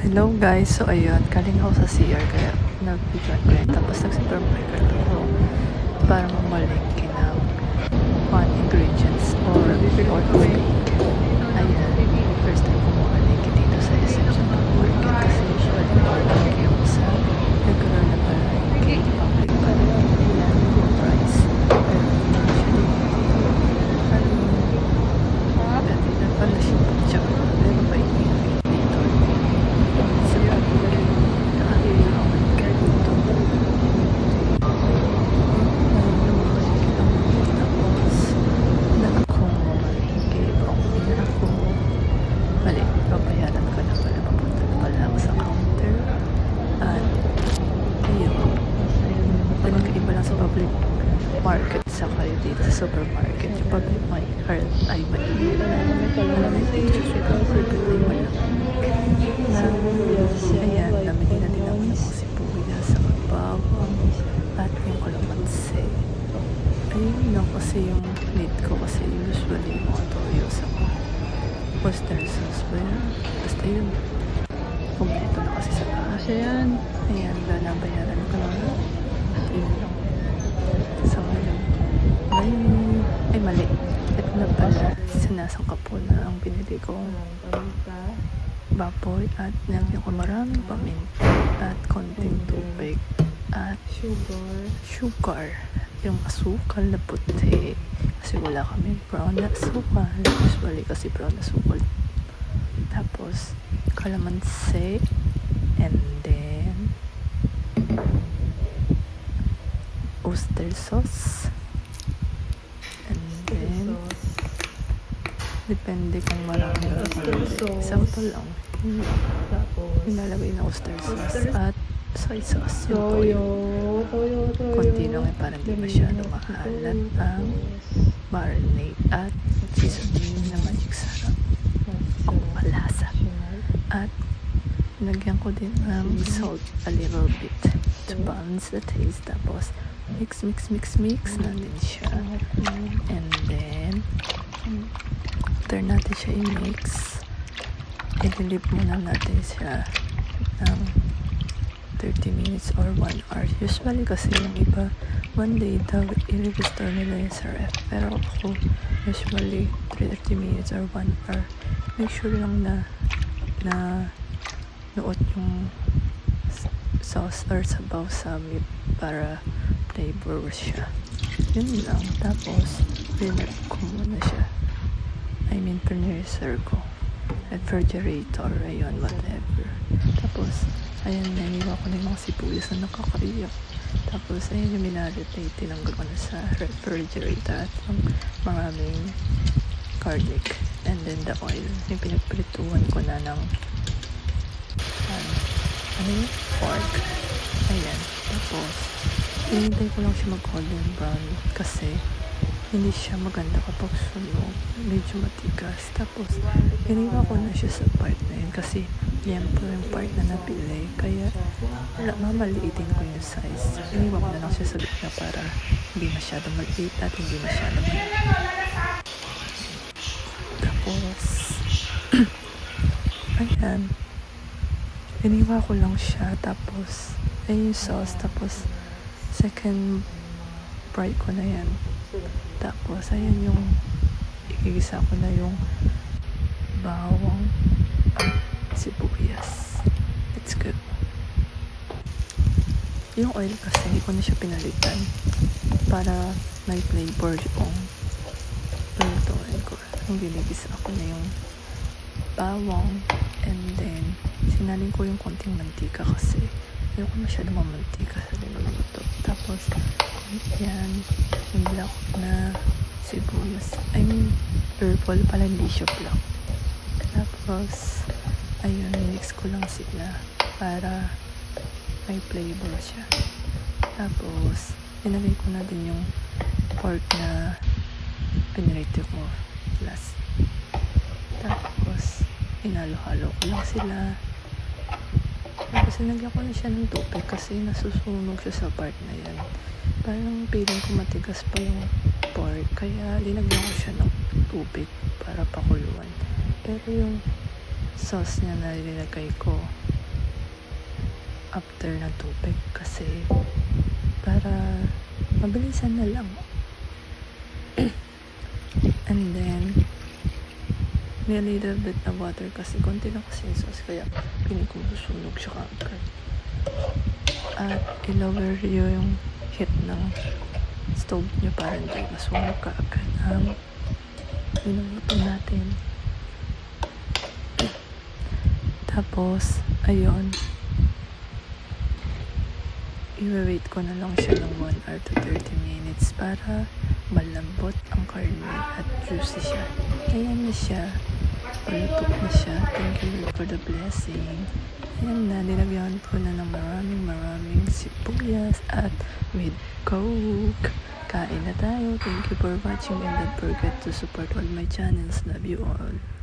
Hello guys, so ayun, galing ako sa CR kaya nag-bigyan ko yun. Tapos nag-supermarket ako para mamalengke ng one ingredients or pork steak. Ayan, first time ko mamalengke dito sa SM Supermarket kasi usually mamalengke ako sa regular na palengke, public palengke, full price. Pero usually, dati na pala siya tsaka pero ba dito. Babayaran ko na pala, papunta na pala ako sa counter. At ayun, pinagkaiba lang sa public market sa kayo dito sa supermarket. Yung public market ay mainit. Malamig dito sa supermarket ay malamig. Ayan, namili na din ako ng sibuyas sa bawang at yung kalamansi. Ayun lang kasi yung need ko kasi usually mga toyo sa oyster sauce ba yan? Basta yun. Kumpleto na kasi sa taas. Ayan. Ayan, bayaran ko na. Yun lang. So, ayun. Ay, mali. Ito na pala. Sinasangka po na ang binili kong baboy at nilagyan ko maraming paminta at konting tubig at sugar. Yung asukal na puti. Kasi wala kaming brown na asukal. Usually kasi brown na asukal. Tapos, kalamansi. And then, oyster sauce. And then, depende kung marami. Sample lang. Nilalagay na oyster sauce. At soy sauce. Yung toyo. Konti lang para hindi masyado maalat ang marinade at seasoning na magic sarap o malasa. At lagyan ko din ng salt a little bit to balance the taste. Tapos mix natin siya. And then after natin siya i-mix, i-leave muna natin siya ng 30 minutes or 1 hour. Usually kasi yung iba, one day daw i-restore nila yung sa ref. Pero ako, usually 30 minutes or 1 hour. Make sure lang na nuot yung sauce or sabaw sa meat para flavor siya. Yun lang. Tapos, rinat ko muna siya. I mean, pinreserve ko. Refrigerator, ayun, whatever. Tapos, ayan, naniwa ko na yung mga sibuyas na nakakaiyak. Tapos, ayun yung minarinate, tinanggal ko na sa refrigerator at yung maraming garlic. And then the oil, yung pinagprituhan ko na ng pork. Ayan. Tapos, hinintay ko lang siya mag-golden brown kasi hindi siya maganda kapag sunog. Medyo matigas. Tapos, iniwa ko na siya sa part na yun kasi yan po yung part na nabili. Kaya, mamaliitin ko yung size. Iniwa ko na lang siya sa gitna para hindi masyado maliit at hindi masyado maliit. Tapos, ayan. Iniwa ko lang siya. Tapos, ayun yung sauce. Tapos, second fry ko na yan. Tapos, ayan yung igigisa ko na yung bawang at sibuyas. It's good. Yung oil kasi, hindi ko na siya pinalitan para may flavor yung lutuin ko. Yung ginigisa ko na yung bawang and then sinalin ko yung konting mantika kasi ayoko masyado mamantika sa niluluto. Tapos, yan, yung black na sibuyas. I mean, purple pala, hindi siya black. Tapos, ayun, mix ko lang sila para may flavor siya. Tapos, inagay ko na din yung pork na pinirito ko last. Tapos, inalo-halo ko lang sila. Tapos, sinagyan ko na siya ng tubig kasi nasusunog siya sa part na yan. Parang feeling ko matigas pa yung pork. Kaya, linagyan ko siya ng tubig para pakuluan. Pero yung sauce niya na nilagay ko, after ng tubig kasi para mabilisan na lang. And then may little bit na water kasi konti lang kasi yung sauce kaya piling ko susunog siya kaagad. At i-lower yung heat ng stove nyo para hindi masunog kaagad ang minuluto natin. Tapos ayun, i-wait ko na lang siya ng 1 hour to 30 minutes para malambot ang karne at juicy siya. Ayan na siya. Paluto na siya. Thank you Lord for the blessing. Ayan na, nilagyan ko na ng maraming sibuyas at with Coke. Kain na tayo. Thank you for watching and don't forget to support all my channels. Love you all.